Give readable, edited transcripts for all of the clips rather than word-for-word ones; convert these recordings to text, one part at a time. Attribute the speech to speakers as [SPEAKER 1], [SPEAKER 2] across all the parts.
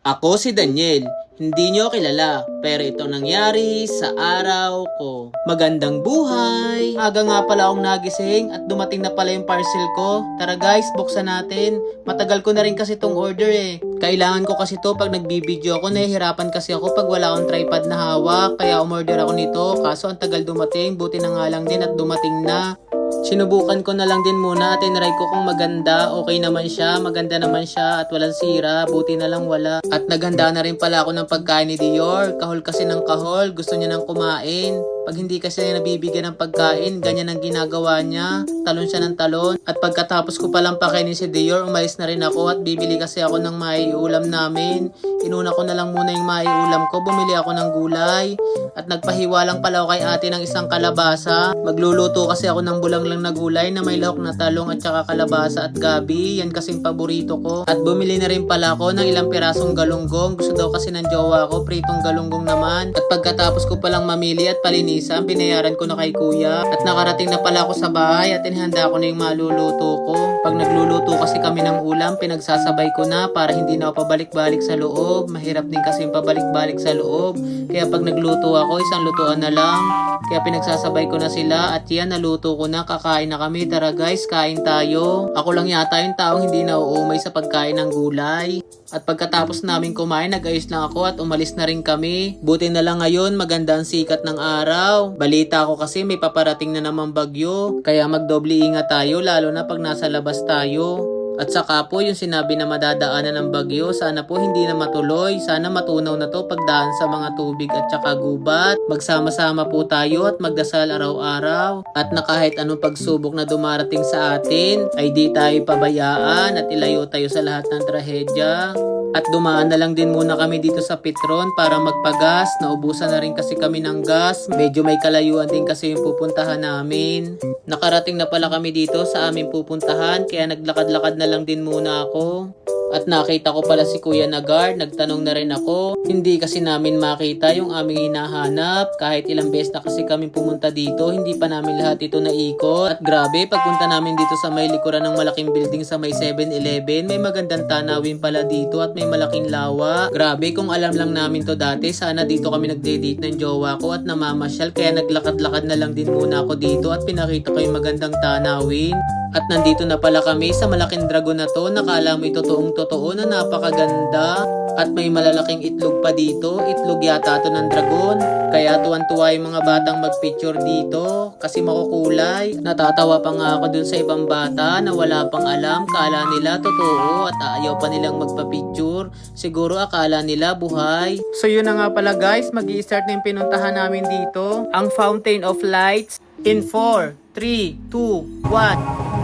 [SPEAKER 1] Ako si Daniel. Hindi nyo kilala, pero ito nangyari sa araw ko. Magandang buhay! Aga nga pala akong nagising at dumating na pala yung parcel ko. Tara guys, buksan natin. Matagal ko na rin kasi tong order eh. Kailangan ko kasi to pag nagbibideo ako. Nahihirapan kasi ako pag wala akong tripod na hawak. Kaya umorder ako nito. Kaso ang tagal dumating. Buti na nga lang din at dumating na. Sinubukan ko na lang din muna at tinry ko kung maganda, okay naman siya, maganda naman siya at walang sira, buti na lang wala. At naganda na rin pala ako ng pagkain ni Dior, kahol kasi ng kahol, gusto niya nang kumain. Pag hindi kasi nabibigyan ng pagkain, ganyan ang ginagawa niya. Talon siya ng talon. At pagkatapos ko palang pakainin si Dior, umalis na rin ako at bibili kasi ako ng maiulam namin. Inuna ko na lang muna yung maiulam ko. Bumili ako ng gulay. At nagpahiwa lang pala ako kay ate ng isang kalabasa. Magluluto kasi ako ng bulanglang na gulay na may lahok na talong at saka kalabasa at gabi. Yan kasing paborito ko. At bumili na rin pala ako ng ilang pirasong galunggong. Gusto daw kasi ng jowa ko, pritong galunggong naman. At pagkatapos ko palang mamili at palinis, binayaran ko na kay kuya at nakarating na pala ako sa bahay at inihanda ko na yung maluluto ko. Pag nagluluto kasi kami ng ulam, pinagsasabay ko na para hindi na ako pabalik-balik sa loob. Mahirap din kasi yung pabalik-balik sa loob. Kaya pag nagluto ako, isang lutuan na lang. Kaya pinagsasabay ko na sila at yan, naluto ko na, kakain na kami. Tara guys, kain tayo. Ako lang yata yung taong hindi na uumay sa pagkain ng gulay. At pagkatapos namin kumain, nag-ayos lang ako at umalis na rin kami. Buti na lang ngayon, maganda ang sikat ng araw. Balita ko kasi may paparating na namang bagyo. Kaya magdoble ingat tayo, lalo na pag nasa labas tayo. At saka po yung sinabi na madadaanan ng bagyo, sana po hindi na matuloy. Sana matunaw na to pagdaan sa mga tubig at saka gubat. Magsama-sama po tayo at magdasal araw-araw. At na kahit anong pagsubok na dumarating sa atin, ay di tayo pabayaan at ilayo tayo sa lahat ng trahedya. At dumaan na lang din muna kami dito sa Petron para magpagas. Naubusan na rin kasi kami ng gas. Medyo may kalayuan din kasi yung pupuntahan namin. Nakarating na pala kami dito sa aming pupuntahan kaya naglakad-lakad na lang din muna ako. At nakita ko pala si Kuya na guard, nagtanong na rin ako. Hindi kasi namin makita yung aming hinahanap. Kahit ilang beses na kasi kami pumunta dito, hindi pa namin lahat ito naikot. At grabe, pagpunta namin dito sa may likuran ng malaking building sa may 7-Eleven, may magandang tanawin pala dito at may malaking lawa. Grabe, kung alam lang namin to dati, sana dito kami nagde-date ng jowa ko at namamasyal. Kaya naglakad-lakad na lang din muna ako dito at pinakita ko yung magandang tanawin. At nandito na pala kami sa malaking dragon na to. Nakala mo ito toong-totoo na napakaganda. At may malalaking itlog pa dito. Itlog yata to ng dragon. Kaya tuwan-tuwa yung mga batang magpicture dito. Kasi makukulay. Natatawa pa nga ako dun sa ibang bata na wala pang alam. Kala nila totoo at ayaw pa nilang magpa-picture. Siguro akala nila buhay. So yun na nga pala guys. Mag-i-start na yung pinuntahan namin dito. Ang Fountain of Lights. In 4, 3, 2, 1.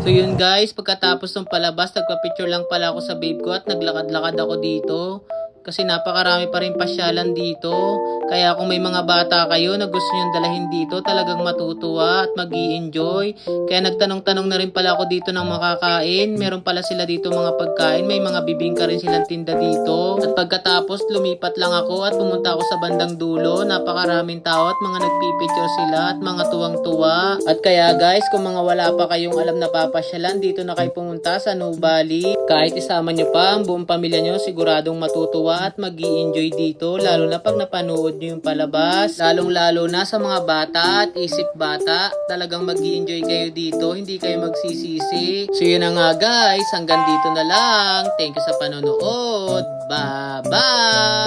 [SPEAKER 1] So yun guys, pagkatapos ng palabas, nagpa-picture lang pala ako sa babe ko at naglakad-lakad ako dito. Kasi napakarami pa rin pasyalan dito. Kaya kung may mga bata kayo na gusto nyo dalahin dito, talagang matutuwa at mag-i-enjoy. Kaya nagtanong-tanong na rin pala ako dito ng makakain. Meron pala sila dito mga pagkain. May mga bibingka rin silang tinda dito. At pagkatapos, lumipat lang ako at pumunta ako sa bandang dulo. Napakaraming tao at mga nagpipicture sila at mga tuwang-tuwa. At kaya guys, kung mga wala pa kayong alam na papasyalan, dito na kayo pumunta sa Nubali. Kahit isama nyo pa ang buong pamilya nyo, siguradong matutuwa at mag-i-enjoy dito, lalo na pag napanood nyo yung palabas. Lalong-lalo na sa mga bata at isip bata, talagang mag-i-enjoy kayo dito, hindi kayo magsisisi. So yun na nga guys, hanggang dito na lang. Thank you sa panonood. Bye-bye!